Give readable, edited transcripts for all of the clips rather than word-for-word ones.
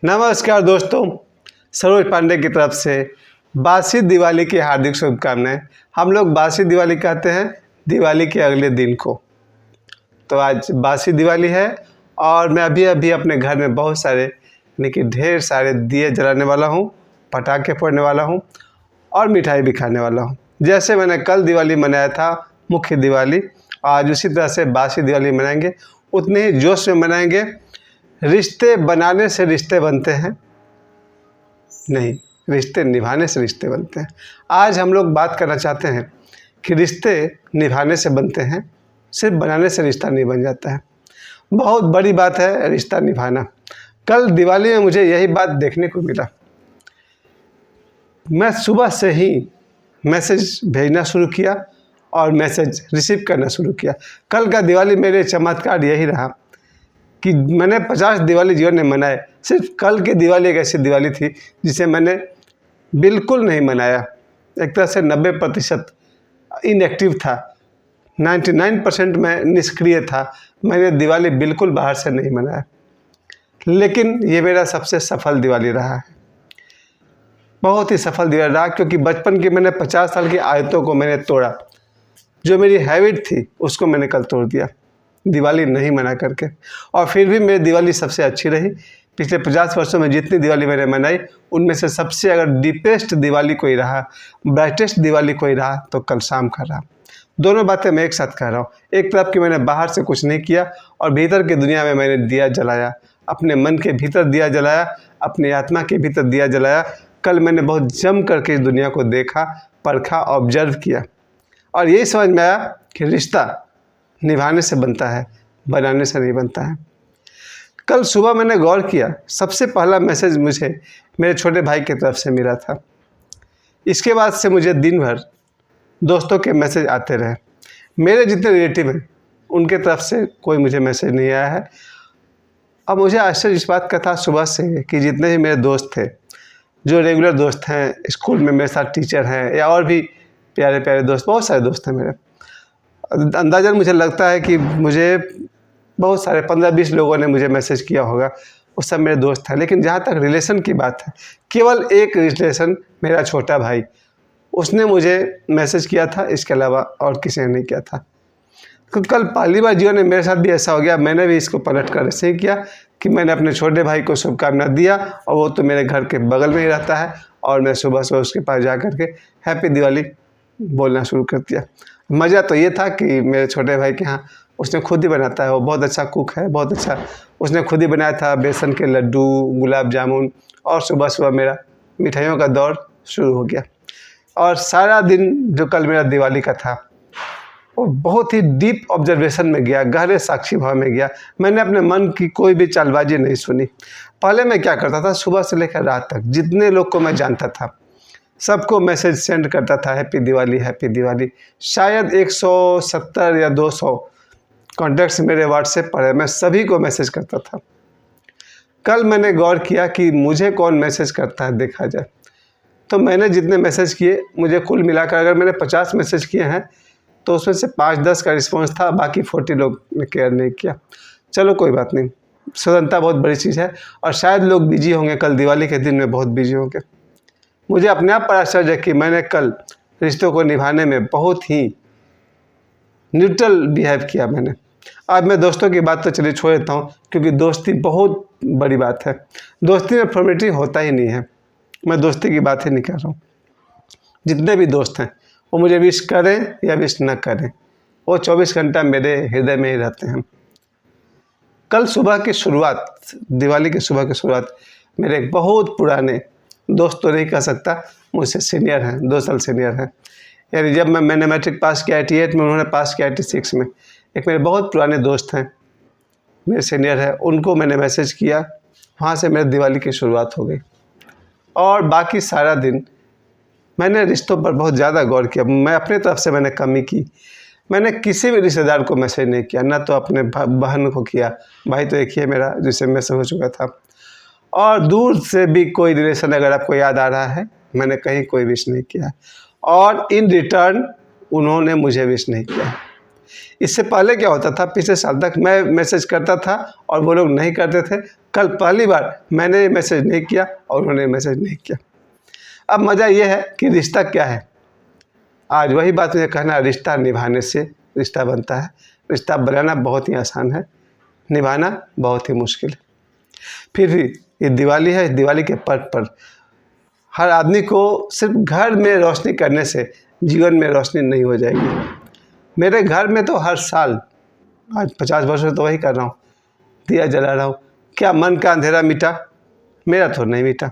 नमस्कार दोस्तों, सरोज पांडे की तरफ से बासी दिवाली की हार्दिक शुभकामनाएं। हम लोग बासी दिवाली कहते हैं दिवाली के अगले दिन को। तो आज बासी दिवाली है और मैं अभी अपने घर में बहुत सारे यानी कि ढेर सारे दिए जलाने वाला हूँ, पटाखे फोड़ने वाला हूँ और मिठाई भी खाने वाला हूँ। जैसे मैंने कल दिवाली मनाया था मुख्य दिवाली, आज उसी तरह से बासी दिवाली मनाएंगे, उतने ही जोश में मनाएंगे। रिश्ते बनाने से रिश्ते बनते हैं नहीं, रिश्ते निभाने से रिश्ते बनते हैं। आज हम लोग बात करना चाहते हैं कि रिश्ते निभाने से बनते हैं, सिर्फ बनाने से रिश्ता नहीं बन जाता है। बहुत बड़ी बात है रिश्ता निभाना। कल दिवाली में मुझे यही बात देखने को मिला। मैं सुबह से ही मैसेज भेजना शुरू किया और मैसेज रिसीव करना शुरू किया। कल का दिवाली मेरे चमत्कार यही रहा कि मैंने 50 दिवाली जीवन में मनाए, सिर्फ कल की दिवाली एक ऐसी दिवाली थी जिसे मैंने बिल्कुल नहीं मनाया। एक तरह से 90% इनएक्टिव था, 99% मैं निष्क्रिय था। मैंने दिवाली बिल्कुल बाहर से नहीं मनाया, लेकिन ये मेरा सबसे सफल दिवाली रहा है। बहुत ही सफल दिवाली रहा क्योंकि बचपन की मैंने 50 साल की आदतों को मैंने तोड़ा। जो मेरी हैबिट थी उसको मैंने कल तोड़ दिया दिवाली नहीं मना करके, और फिर भी मेरी दिवाली सबसे अच्छी रही। पिछले 50 वर्षों में जितनी दिवाली मैंने मनाई उनमें से सबसे अगर डीपेस्ट दिवाली कोई रहा, ब्राइटेस्ट दिवाली कोई रहा तो कल शाम का रहा। दोनों बातें मैं एक साथ कह रहा हूँ। एक तरफ कि मैंने बाहर से कुछ नहीं किया और भीतर की दुनिया में मैंने दिया जलाया, अपने मन के भीतर दिया जलाया, अपनी आत्मा के भीतर दिया जलाया। कल मैंने बहुत जम करके इस दुनिया को देखा, परखा, ऑब्जर्व किया और यही समझ में आया कि रिश्ता निभाने से बनता है, बनाने से नहीं बनता है। कल सुबह मैंने गौर किया, सबसे पहला मैसेज मुझे मेरे छोटे भाई की तरफ से मिला था। इसके बाद से मुझे दिन भर दोस्तों के मैसेज आते रहे। मेरे जितने रिलेटिव हैं उनके तरफ से कोई मुझे मैसेज नहीं आया है। अब मुझे आश्चर्य इस बात का था सुबह से कि जितने भी मेरे दोस्त थे, जो रेगुलर दोस्त हैं, स्कूल में मेरे साथ टीचर हैं या और भी प्यारे प्यारे दोस्त, बहुत सारे दोस्त हैं मेरे। अंदाज़न मुझे लगता है कि मुझे बहुत सारे 15-20 लोगों ने मुझे मैसेज किया होगा, वो सब मेरे दोस्त हैं। लेकिन जहाँ तक रिलेशन की बात है, केवल एक रिलेशन मेरा छोटा भाई, उसने मुझे मैसेज किया था, इसके अलावा और किसी ने नहीं किया था। तो कल पहली बार जीवन में मेरे साथ भी ऐसा हो गया। मैंने भी इसको पलट कर ऐसे ही किया कि मैंने अपने छोटे भाई को शुभकामना दिया और वो तो मेरे घर के बगल में ही रहता है और मैं सुबह सुबह उसके पास जा कर के हैप्पी दिवाली बोलना शुरू कर दिया। मज़ा तो ये था कि मेरे छोटे भाई के यहाँ उसने खुद ही बनाता है, वो बहुत अच्छा कुक है, बहुत अच्छा। उसने खुद ही बनाया था बेसन के लड्डू, गुलाब जामुन, और सुबह सुबह मेरा मिठाइयों का दौर शुरू हो गया। और सारा दिन जो कल मेरा दिवाली का था वो बहुत ही डीप ऑब्जर्वेशन में गया, गहरे साक्षी भाव में गया। मैंने अपने मन की कोई भी चालबाजी नहीं सुनी। पहले मैं क्या करता था, सुबह से लेकर रात तक जितने लोग को मैं जानता था सबको मैसेज सेंड करता था, हैप्पी दिवाली हैप्पी दिवाली। शायद 170 या 200 कॉन्टैक्ट्स मेरे व्हाट्सएप पर है, मैं सभी को मैसेज करता था। कल मैंने गौर किया कि मुझे कौन मैसेज करता है देखा जाए, तो मैंने जितने मैसेज किए, मुझे कुल मिलाकर अगर मैंने 50 मैसेज किए हैं तो उसमें से 5-10 का रिस्पॉन्स था, बाकी 40 लोग ने केयर नहीं किया। चलो कोई बात नहीं, स्वतंत्रता बहुत बड़ी चीज़ है और शायद लोग बिजी होंगे, कल दिवाली के दिन में बहुत बिजी होंगे। मुझे अपने आप पर आश्चर्य है कि मैंने कल रिश्तों को निभाने में बहुत ही न्यूट्रल बिहेव किया मैंने। आज मैं दोस्तों की बात तो चलिए छोड़ देता हूँ क्योंकि दोस्ती बहुत बड़ी बात है। दोस्ती में फॉर्मेलिटी होता ही नहीं है, मैं दोस्ती की बात ही नहीं कर रहा हूँ। जितने भी दोस्त हैं वो मुझे विश करें या विश न करें, वो 24 घंटा मेरे हृदय में ही रहते हैं। कल सुबह की शुरुआत, दिवाली की सुबह की शुरुआत, मेरे एक बहुत पुराने दोस्त तो नहीं कह सकता, मुझसे सीनियर हैं, 2 साल सीनियर हैं। यानी जब मैंने मैट्रिक पास किया 88 में, उन्होंने पास किया 86 में। एक मेरे बहुत पुराने दोस्त हैं, मेरे सीनियर हैं, उनको मैंने मैसेज किया। वहाँ से मेरी दिवाली की शुरुआत हो गई और बाकी सारा दिन मैंने रिश्तों पर बहुत ज़्यादा गौर किया। मैं अपने तरफ से मैंने कमी की। मैंने किसी भी रिश्तेदार को मैसेज नहीं किया, ना तो अपने बहन को किया, भाई तो एक ही है मेरा जिससे मैसेज हो चुका था, और दूर से भी कोई रिलेशन अगर आपको याद आ रहा है, मैंने कहीं कोई विश नहीं किया और इन रिटर्न उन्होंने मुझे विश नहीं किया। इससे पहले क्या होता था, पिछले साल तक मैं मैसेज करता था और वो लोग नहीं करते थे। कल पहली बार मैंने मैसेज नहीं किया और उन्होंने मैसेज नहीं किया। अब मज़ा ये है कि रिश्ता क्या है। आज वही बात मुझे कहना, रिश्ता निभाने से रिश्ता बनता है। रिश्ता बनाना बहुत ही आसान है, निभाना बहुत ही मुश्किल है। फिर भी ये दिवाली है, इस दिवाली के पर्व पर हर आदमी को सिर्फ घर में रोशनी करने से जीवन में रोशनी नहीं हो जाएगी। मेरे घर में तो हर साल, आज 50 वर्ष से तो वही कर रहा हूँ, दिया जला रहा हूँ। क्या मन का अंधेरा मिटा? मेरा तो नहीं मिटा।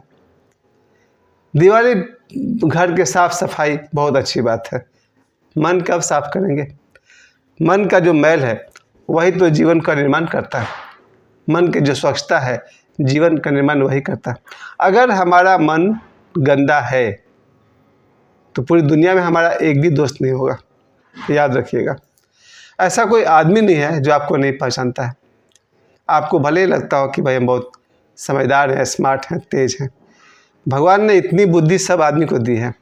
दिवाली, घर के साफ सफाई बहुत अच्छी बात है। मन कब साफ करेंगे? मन का जो मैल है वही तो जीवन का निर्माण करता है। मन की जो स्वच्छता है जीवन का निर्माण वही करता है। अगर हमारा मन गंदा है तो पूरी दुनिया में हमारा एक भी दोस्त नहीं होगा, याद रखिएगा। ऐसा कोई आदमी नहीं है जो आपको नहीं पहचानता है। आपको भले ही लगता हो कि भाई हम बहुत समझदार हैं, स्मार्ट हैं, तेज हैं। भगवान ने इतनी बुद्धि सब आदमी को दी है।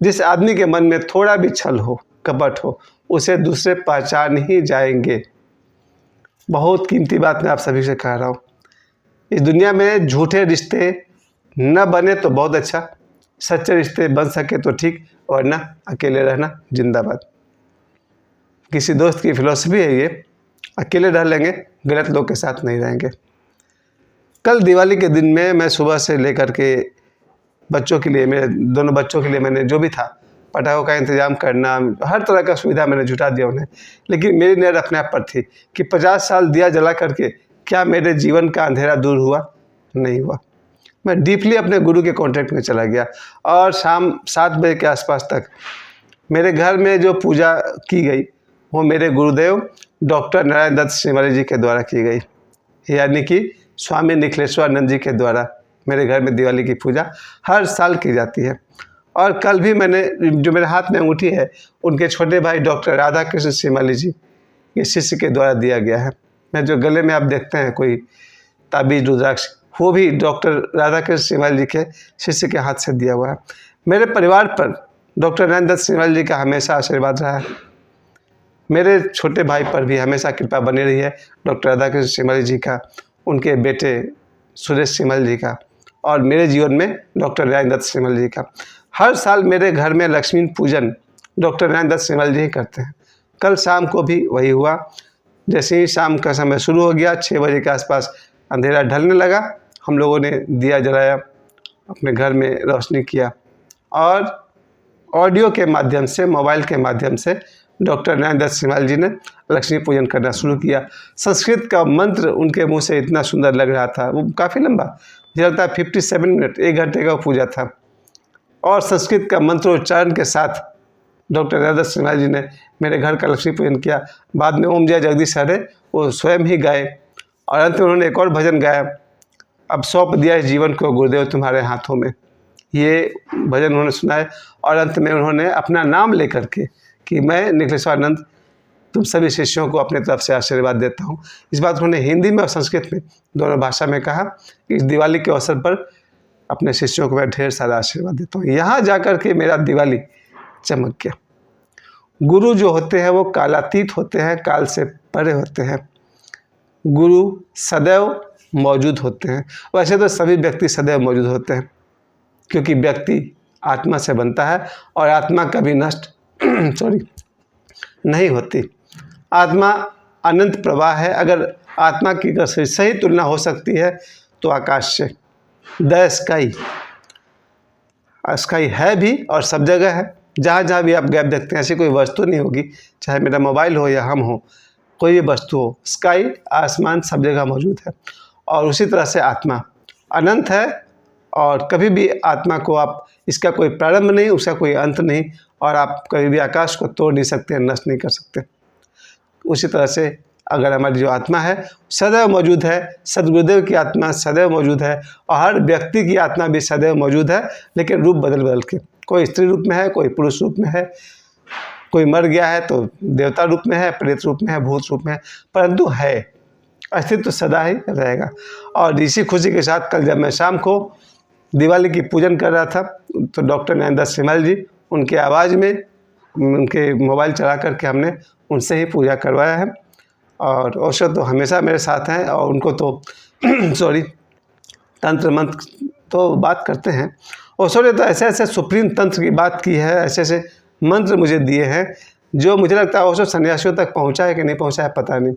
जिस आदमी के मन में थोड़ा भी छल हो, कपट हो, उसे दूसरे पहचान ही जाएंगे। बहुत कीमती बात मैं आप सभी से कह रहा हूँ। इस दुनिया में झूठे रिश्ते न बने तो बहुत अच्छा, सच्चे रिश्ते बन सके तो ठीक, वरना अकेले रहना जिंदाबाद। किसी दोस्त की फिलॉसफी है ये, अकेले रह लेंगे, गलत लोग के साथ नहीं रहेंगे। कल दिवाली के दिन में मैं सुबह से लेकर के बच्चों के लिए, मेरे दोनों बच्चों के लिए मैंने जो भी था, पटाखों का इंतज़ाम करना, हर तरह का सुविधा मैंने जुटा दिया उन्हें। लेकिन मेरी नज़र अपने आप पर थी कि 50 साल दिया जला करके क्या मेरे जीवन का अंधेरा दूर हुआ? नहीं हुआ। मैं डीपली अपने गुरु के कॉन्टेक्ट में चला गया और शाम 7 बजे के आसपास तक मेरे घर में जो पूजा की गई वो मेरे गुरुदेव डॉक्टर नारायण दत्त श्रीमाली जी के द्वारा की गई, यानी कि स्वामी निखिलेश्वरानंद जी के द्वारा मेरे घर में दिवाली की पूजा हर साल की जाती है। और कल भी मैंने, जो मेरे हाथ में अंगूठी है, उनके छोटे भाई डॉक्टर राधा कृष्ण श्रीमाली जी के शिष्य के द्वारा दिया गया है। मैं जो गले में आप देखते हैं कोई ताबीज रुद्राक्ष, वो भी डॉक्टर राधा कृष्ण श्रीमाली जी के शिष्य के हाथ से दिया हुआ है। मेरे परिवार पर डॉक्टर नारायण दत्त श्रीमाली जी का हमेशा आशीर्वाद रहा है। मेरे छोटे भाई पर भी हमेशा कृपा बनी रही है डॉक्टर राधा कृष्ण श्रीमाली जी का, उनके बेटे सुरेश श्रीमाली जी का, और मेरे जीवन में डॉक्टर नारायण दत्त श्रीमाली जी का। हर साल मेरे घर में लक्ष्मी पूजन डॉक्टर नारायण दत्त श्रीमाली जी ही करते हैं। कल शाम को भी वही हुआ। जैसे ही शाम का समय शुरू हो गया, 6 बजे के आसपास अंधेरा ढलने लगा, हम लोगों ने दिया जलाया, अपने घर में रोशनी किया और ऑडियो के माध्यम से, मोबाइल के माध्यम से डॉक्टर नारायण दत्त श्रीमाली जी ने लक्ष्मी पूजन करना शुरू किया। संस्कृत का मंत्र उनके मुंह से इतना सुंदर लग रहा था, वो काफ़ी लंबा, मुझे लगता है 57 मिनट, 1 घंटे का पूजा था। और संस्कृत का मंत्रोच्चारण के साथ डॉक्टर नारायण दत्त श्रीमाली जी ने मेरे घर का लक्ष्मी पूजन किया। बाद में ओम जय जगदीश हरे वो स्वयं ही गाए और अंत में उन्होंने एक और भजन गाया, अब सौंप दिया इस जीवन को गुरुदेव तुम्हारे हाथों में। ये भजन उन्होंने सुनाए और अंत में उन्होंने अपना नाम लेकर के कि मैं निखिलेश्वरानंद तुम सभी शिष्यों को अपने तरफ से आशीर्वाद देता हूँ। इस बात उन्होंने हिंदी में और संस्कृत में, दोनों भाषा में कहा। इस दिवाली के अवसर पर अपने शिष्यों को मैं ढेर सारा आशीर्वाद देता हूँ। यहाँ जाकर के मेरा दिवाली चमक गया। गुरु जो होते हैं वो कालातीत होते हैं, काल से परे होते हैं। गुरु सदैव मौजूद होते हैं। वैसे तो सभी व्यक्ति सदैव मौजूद होते हैं, क्योंकि व्यक्ति आत्मा से बनता है और आत्मा कभी नष्ट नहीं होती। आत्मा अनंत प्रवाह है। अगर आत्मा की सही तुलना हो सकती है तो आकाश से, द स्काई, स्काई है भी और सब जगह है। जहाँ जहाँ भी आप गैप देखते हैं, ऐसी कोई वस्तु नहीं होगी, चाहे मेरा मोबाइल हो या हम हो, कोई भी वस्तु हो, स्काई, आसमान सब जगह मौजूद है। और उसी तरह से आत्मा अनंत है और कभी भी आत्मा को आप, इसका कोई प्रारंभ नहीं, उसका कोई अंत नहीं, और आप कभी भी आकाश को तोड़ नहीं सकते, नष्ट नहीं कर सकते। उसी तरह से अगर हमारी जो आत्मा है सदैव मौजूद है, सदगुरुदेव की आत्मा सदैव मौजूद है और हर व्यक्ति की आत्मा भी सदैव मौजूद है, लेकिन रूप बदल बदल के, कोई स्त्री रूप में है, कोई पुरुष रूप में है, कोई मर गया है तो देवता रूप में है, प्रेत रूप में है, भूत रूप में है, परंतु है, अस्तित्व तो सदा ही रहेगा। और इसी खुशी के साथ कल जब मैं शाम को दिवाली की पूजन कर रहा था तो डॉक्टर नारायण दत्त श्रीमाली जी, उनके आवाज़ में उनके मोबाइल चला करके हमने उनसे ही पूजा करवाया है। और ओशो तो हमेशा मेरे साथ हैं और उनको तो सॉरी तंत्र मंत्र तो बात करते हैं। ओशो ने तो ऐसे ऐसे सुप्रीम तंत्र की बात की है, ऐसे ऐसे मंत्र मुझे दिए हैं जो मुझे लगता है ओशो सन्यासियों तक पहुंचा है कि नहीं पहुंचा है पता नहीं।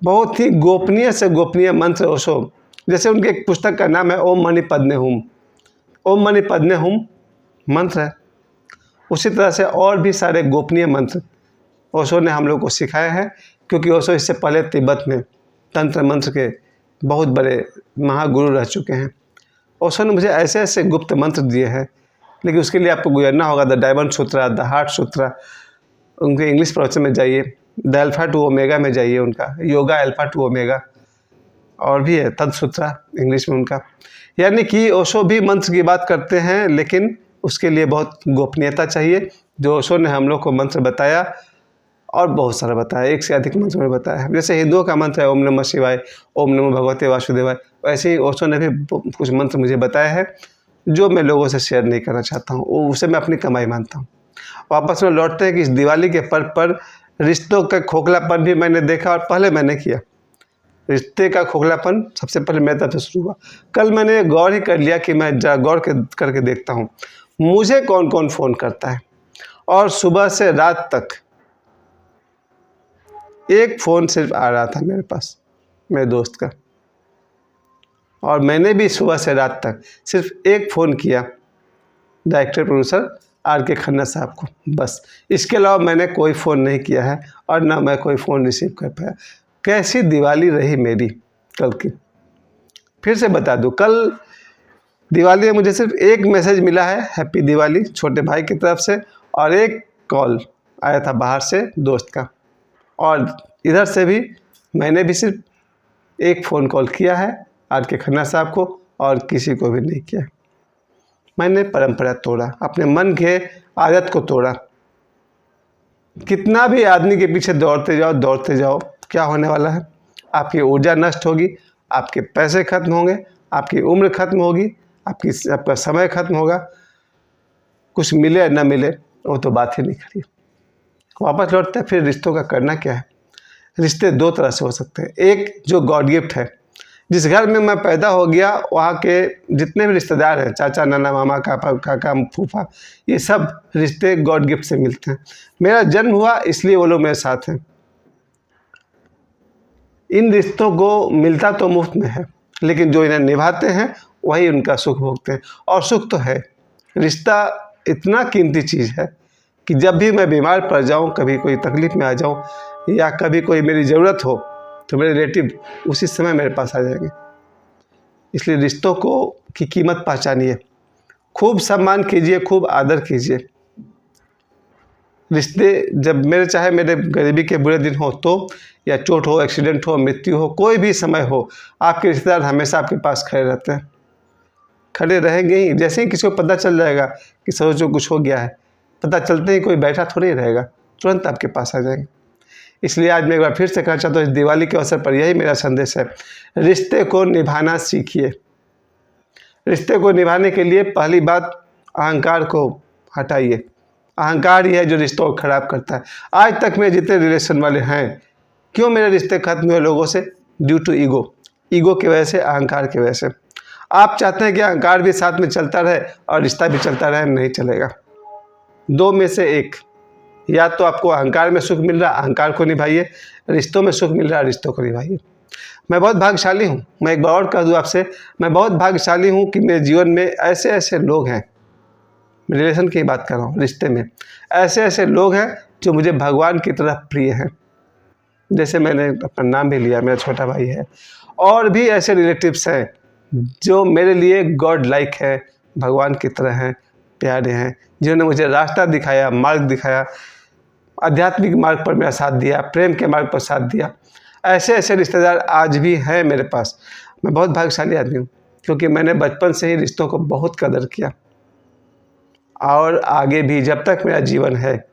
बहुत ही गोपनीय से गोपनीय मंत्र ओशो, जैसे उनकी एक पुस्तक का नाम है ओम मणि पद्मे हुम, ओम मणि पद्मे हुम मंत्र है। उसी तरह से और भी सारे गोपनीय मंत्र ओशो ने हम लोग को सिखाए हैं, क्योंकि ओशो इससे पहले तिब्बत में तंत्र मंत्र के बहुत बड़े महागुरु रह चुके हैं। ओशो ने मुझे ऐसे ऐसे गुप्त मंत्र दिए हैं, लेकिन उसके लिए आपको गुजरना होगा the diamond Sutra, the heart Sutra, उनके इंग्लिश प्रवचन में जाइए, द अल्फा टू ओमेगा में जाइए, उनका योगा अल्फा टू ओमेगा, और भी है तंत्र सूत्रा इंग्लिश में उनका। यानी कि ओशो भी मंत्र की बात करते हैं, लेकिन उसके लिए बहुत गोपनीयता चाहिए। जो ओशो ने हम लोग को मंत्र बताया और बहुत सारा बताया, एक से अधिक मंत्र में बताया है। जैसे हिंदुओं का मंत्र है ओम नमः शिवाय, ओम नमो भगवते वासुदेवाय, वैसे ही ओशो ने भी कुछ मंत्र मुझे बताया है जो मैं लोगों से शेयर नहीं करना चाहता हूँ, वो उसे मैं अपनी कमाई मानता हूँ। वापस में लौटते हैं कि इस दिवाली के पर्व पर रिश्तों का खोखलापन भी मैंने देखा, और पहले मैंने किया। रिश्ते का खोखलापन सबसे पहले मेरे तरफ से शुरू हुआ। कल मैंने गौर ही कर लिया कि मैं गौर करके देखता हूँ मुझे कौन कौन फ़ोन करता है, और सुबह से रात तक एक फ़ोन सिर्फ आ रहा था मेरे पास, मेरे दोस्त का, और मैंने भी सुबह से रात तक सिर्फ एक फ़ोन किया डायरेक्टर प्रोड्यूसर आर के खन्ना साहब को, बस। इसके अलावा मैंने कोई फ़ोन नहीं किया है और ना मैं कोई फ़ोन रिसीव कर पाया। कैसी दिवाली रही मेरी कल की। फिर से बता दूं, कल दिवाली में मुझे सिर्फ एक मैसेज मिला है हैप्पी दिवाली छोटे भाई की तरफ से, और एक कॉल आया था बाहर से दोस्त का, और इधर से भी मैंने भी सिर्फ एक फ़ोन कॉल किया है आर के खन्ना साहब को, और किसी को भी नहीं किया। मैंने परंपरा तोड़ा, अपने मन के आदत को तोड़ा। कितना भी आदमी के पीछे दौड़ते जाओ, क्या होने वाला है? आपकी ऊर्जा नष्ट होगी, आपके पैसे खत्म होंगे, आपकी उम्र खत्म होगी, आपका समय खत्म होगा। कुछ मिले न मिले वो तो बात ही नहीं खड़ी। वापस लौटते हैं, फिर रिश्तों का करना क्या है? रिश्ते दो तरह से हो सकते हैं। एक जो गॉड गिफ्ट है, जिस घर में मैं पैदा हो गया वहाँ के जितने भी रिश्तेदार हैं, चाचा नाना मामा काका फूफा, ये सब रिश्ते गॉड गिफ्ट से मिलते हैं। मेरा जन्म हुआ इसलिए वो लोग मेरे साथ हैं। इन रिश्तों को मिलता तो मुफ्त में है, लेकिन जो इन्हें निभाते हैं वही उनका सुख भोगते हैं। और सुख तो है, रिश्ता इतना कीमती चीज़ है कि जब भी मैं बीमार पड़ जाऊं, कभी कोई तकलीफ़ में आ जाऊं, या कभी कोई मेरी ज़रूरत हो, तो मेरे रिलेटिव उसी समय मेरे पास आ जाएंगे। इसलिए रिश्तों की कीमत पहचानिए, खूब सम्मान कीजिए, खूब आदर कीजिए। रिश्ते जब चाहे मेरे गरीबी के बुरे दिन हो तो, या चोट हो, एक्सीडेंट हो, मृत्यु हो, कोई भी समय हो, आपके रिश्तेदार हमेशा आपके पास खड़े रहते हैं, खड़े रहेंगे ही। जैसे ही किसी को पता चल जाएगा कि सोचो कुछ हो गया है, पता चलते ही कोई बैठा थोड़ी ही रहेगा, तुरंत आपके पास आ जाएंगे। इसलिए आज मैं एक बार फिर से कहना चाहता हूँ, इस दिवाली के अवसर पर यही मेरा संदेश है, रिश्ते को निभाना सीखिए। रिश्ते को निभाने के लिए पहली बात, अहंकार को हटाइए। अहंकार ही है जो रिश्तों को खराब करता है। आज तक मेरे जितने रिलेशन वाले हैं, क्यों मेरे रिश्ते खत्म हुए लोगों से? ड्यू टू ईगो की वजह से, अहंकार की वजह से। आप चाहते हैं कि अहंकार भी साथ में चलता रहे और रिश्ता भी चलता रहे? नहीं चलेगा। दो में से एक, या तो आपको अहंकार में सुख मिल रहा है, अहंकार को निभाइए, रिश्तों में सुख मिल रहा है, रिश्तों को निभाइए। मैं बहुत भाग्यशाली हूँ, मैं एक बार और कह दूँ आपसे, मैं बहुत भाग्यशाली हूँ कि मेरे जीवन में ऐसे ऐसे लोग हैं, रिलेशन की बात कर रहा हूँ, रिश्ते में ऐसे ऐसे लोग हैं जो मुझे भगवान की तरह प्रिय हैं। जैसे मैंने अपना नाम भी लिया, मेरा छोटा भाई है, और भी ऐसे रिलेटिव्स हैं जो मेरे लिए गॉड लाइक है, भगवान की तरह हैं, प्यारे हैं, जिन्होंने मुझे रास्ता दिखाया, मार्ग दिखाया, आध्यात्मिक मार्ग पर मेरा साथ दिया, प्रेम के मार्ग पर साथ दिया। ऐसे ऐसे रिश्तेदार आज भी हैं मेरे पास। मैं बहुत भाग्यशाली आदमी हूँ, क्योंकि मैंने बचपन से ही रिश्तों को बहुत कदर किया, और आगे भी जब तक मेरा जीवन है।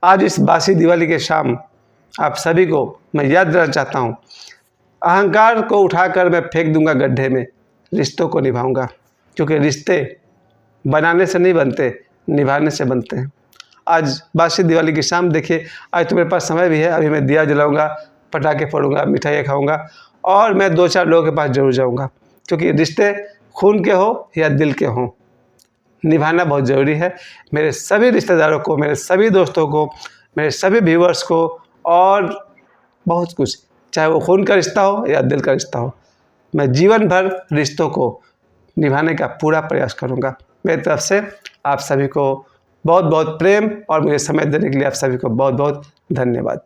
आज इस बासी दिवाली के शाम आप सभी को मैं याद दिलाना चाहता हूँ, अहंकार को उठाकर मैं फेंक दूंगा गड्ढे में, रिश्तों को निभाऊंगा, क्योंकि रिश्ते बनाने से नहीं बनते, निभाने से बनते हैं। आज बासी दिवाली की शाम देखिए, आज तो मेरे पास समय भी है, अभी मैं दिया जलाऊँगा, पटाखे फोड़ूँगा, मिठाइयाँ खाऊँगा और मैं 2-4 लोगों के पास ज़रूर जाऊँगा, क्योंकि रिश्ते खून के हो या दिल के हों, निभाना बहुत ज़रूरी है। मेरे सभी रिश्तेदारों को, मेरे सभी दोस्तों को, मेरे सभी व्यूअर्स को और बहुत कुछ, चाहे वो खून का रिश्ता हो या दिल का रिश्ता हो, मैं जीवन भर रिश्तों को निभाने का पूरा प्रयास करूँगा। मेरी तरफ से आप सभी को बहुत बहुत प्रेम और मुझे समय देने के लिए आप सभी को बहुत बहुत धन्यवाद।